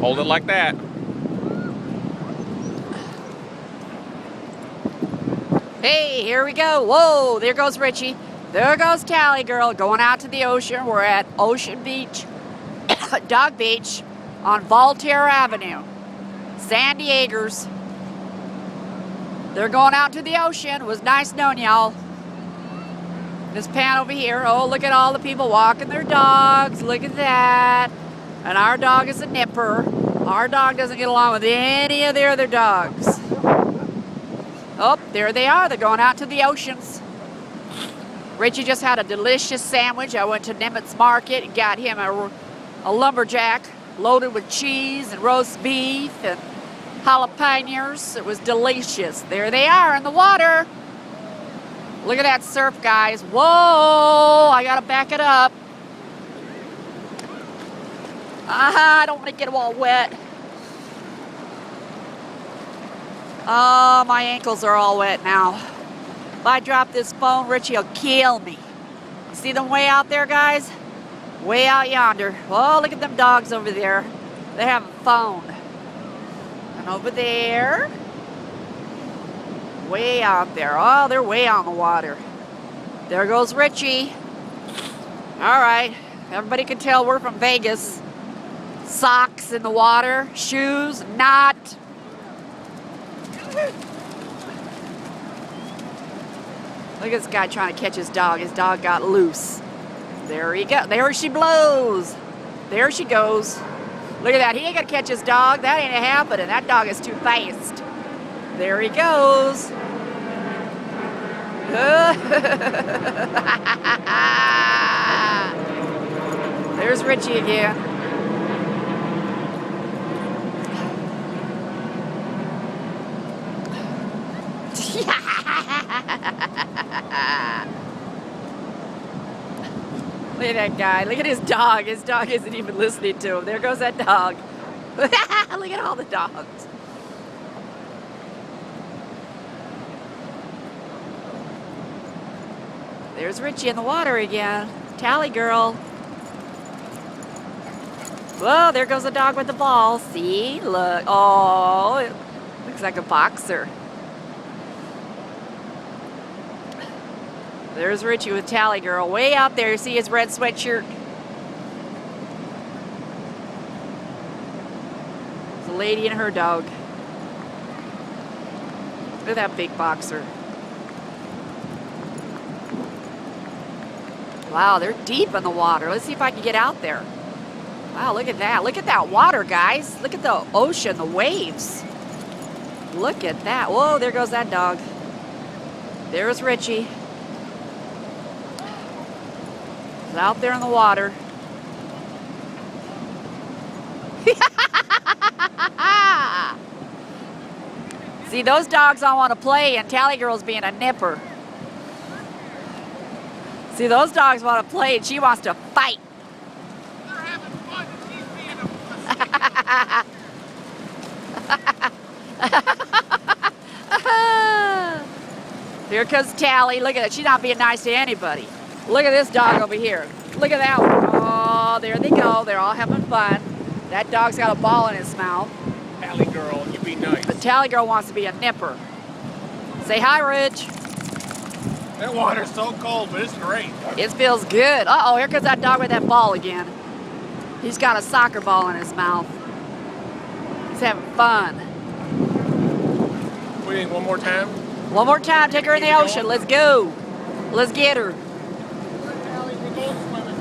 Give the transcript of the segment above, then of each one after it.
Hold it like that. Hey, here we go. Whoa, there goes Richie. There goes Tally Girl going out to the ocean. We're at Ocean Beach, Dog Beach on Voltaire Avenue, San Diego's. They're going out to the ocean. It was nice knowing y'all. This pan over here. Oh, look at all the people walking their dogs. Look at that. And our dog is a nipper. Our dog doesn't get along with any of the other dogs. Oh, there they are. They're going out to the oceans. Richie just had a delicious sandwich. I went to Nimitz Market and got him a lumberjack loaded with cheese and roast beef and jalapenos. It was delicious. There they are in the water. Look at that surf, guys. Whoa, I gotta back it up. I don't want to get them all wet. Oh, my ankles are all wet now. If I drop this phone, Richie will kill me. See them way out there, guys? Way out yonder. Oh, look at them dogs over there. They have a phone. And over there. Way out there. Oh, they're way out in the water. There goes Richie. All right. Everybody can tell we're from Vegas. Socks in the water. Shoes, not. Look at this guy trying to catch his dog. His dog got loose. There he goes. There she blows. There she goes. Look at that. He ain't gonna catch his dog. That ain't happening. That dog is too fast. There he goes. There's Richie again. Look at that guy. Look at his dog. His dog isn't even listening to him. There goes that dog. Look at all the dogs. There's Richie in the water again. Tally Girl. Whoa, there goes the dog with the ball. See? Look. Oh, it looks like a boxer. There's Richie with Tally Girl way out there. You see his red sweatshirt? There's a lady and her dog. Look at that big boxer. Wow, they're deep in the water. Let's see if I can get out there. Wow, look at that. Look at that water, guys. Look at the ocean, the waves. Look at that. Whoa, there goes that dog. There's Richie. He's out there in the water. See, those dogs all want to play, and Tally Girl's being a nipper. See, those dogs want to play, and she wants to fight. They're having fun, and she's being a... Here comes Tally. Look at that. She's not being nice to anybody. Look at this dog over here. Look at that one. Oh, there they go. They're all having fun. That dog's got a ball in his mouth. Tally Girl, you be nice. But Tally Girl wants to be a nipper. Say hi, Rich. That water's so cold, but it's great. It feels good. Uh-oh, here comes that dog with that ball again. He's got a soccer ball in his mouth. He's having fun. We need one more time. One more time, take her in the ocean. Let's go. Let's get her. Tally, we're going swimming.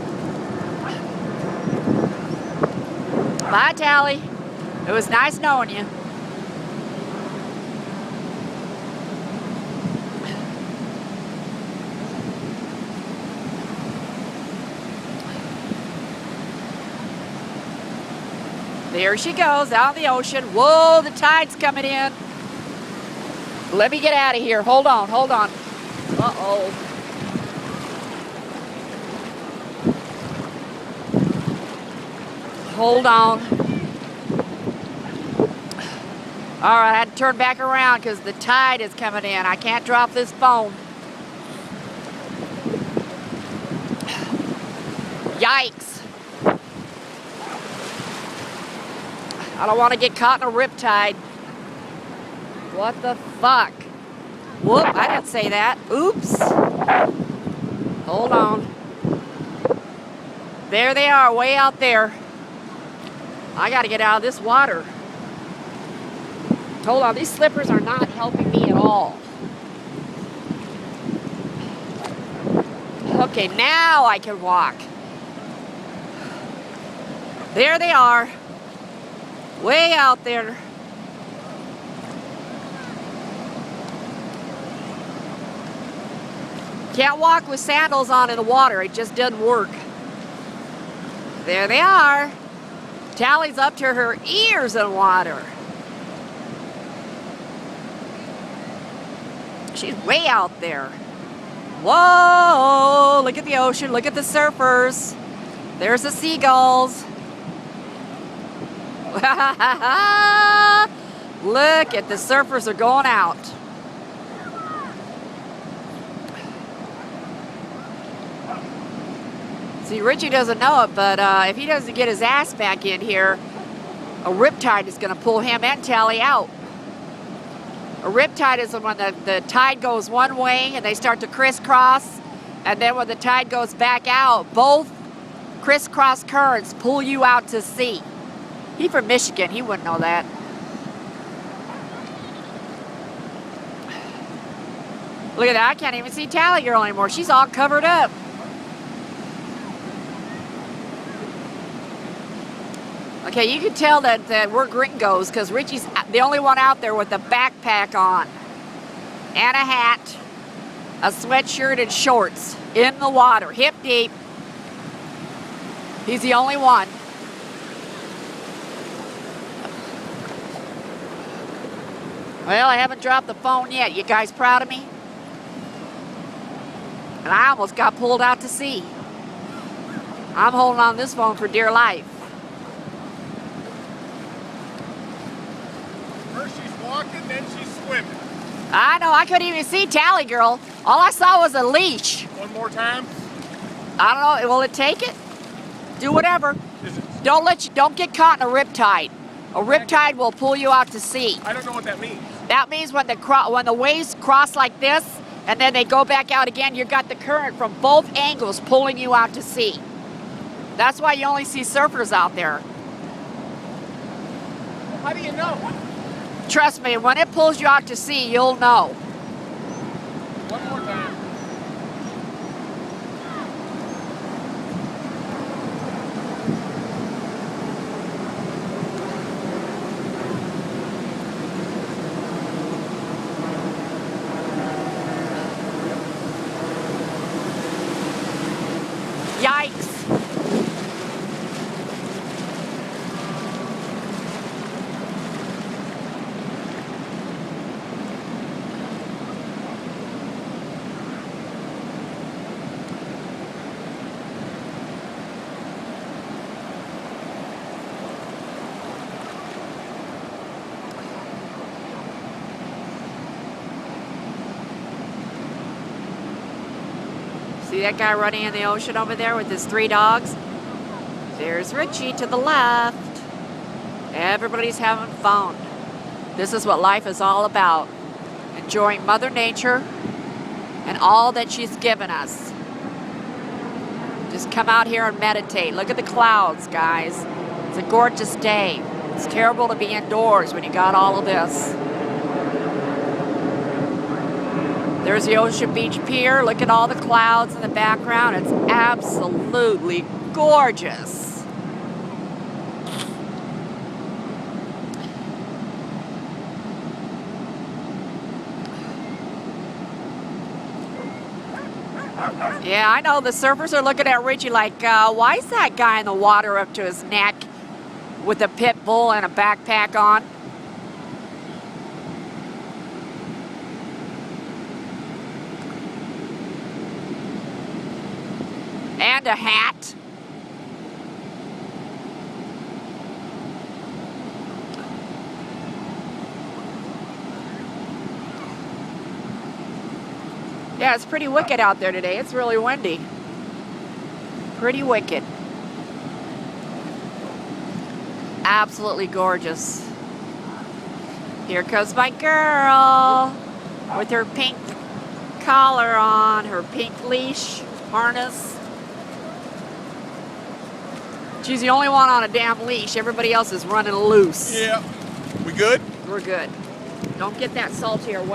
Bye, Tally. It was nice knowing you. There she goes, out in the ocean. Whoa, the tide's coming in. Let me get out of here. Hold on, hold on. Uh-oh. Hold on. All right, I had to turn back around because the tide is coming in. I can't drop this phone. Yikes. I don't want to get caught in a riptide. What the fuck? Whoop, I didn't say that. Oops. Hold on. There they are, way out there. I got to get out of this water. Hold on, these slippers are not helping me at all. Okay, now I can walk. There they are. Way out there. Can't walk with sandals on in the water. It just doesn't work. There they are. Tally's up to her ears in water. She's way out there. Whoa! Look at the ocean. Look at the surfers. There's the seagulls. Look at the surfers are going out. See, Richie doesn't know it, but if he doesn't get his ass back in here, a riptide is going to pull him and Tally out. A riptide is when the tide goes one way and they start to crisscross, and then when the tide goes back out, both crisscross currents pull you out to sea. He's from Michigan, he wouldn't know that. Look at that, I can't even see Tally Girl anymore. She's all covered up. Okay, you can tell that we're gringos because Richie's the only one out there with a backpack on and a hat, a sweatshirt and shorts in the water, hip deep. He's the only one. Well, I haven't dropped the phone yet. You guys proud of me? And I almost got pulled out to sea. I'm holding on this phone for dear life. First she's walking, then she's swimming. I know, I couldn't even see Tally Girl. All I saw was a leash. One more time. I don't know, will it take it? Do whatever. Is it? Don't get caught in a riptide. A riptide will pull you out to sea. I don't know what that means. That means when the waves cross like this and then they go back out again, you've got the current from both angles pulling you out to sea. That's why you only see surfers out there. How do you know? Trust me, when it pulls you out to sea, you'll know. One more time. Yikes. See that guy running in the ocean over there with his 3 dogs? There's Richie to the left. Everybody's having fun. This is what life is all about. Enjoying Mother Nature and all that she's given us. Just come out here and meditate. Look at the clouds, guys. It's a gorgeous day. It's terrible to be indoors when you got all of this. There's the Ocean Beach Pier. Look at all the clouds in the background. It's absolutely gorgeous. Yeah, I know. The surfers are looking at Richie like, why is that guy in the water up to his neck with a pit bull and a backpack on? And a hat. Yeah, it's pretty wicked out there today. It's really windy. Pretty wicked. absolutely gorgeous. Here comes my girl with her pink collar on, her pink leash harness. She's the only one on a damn leash. Everybody else is running loose. Yeah. We good? We're good. Don't get that salty or wet.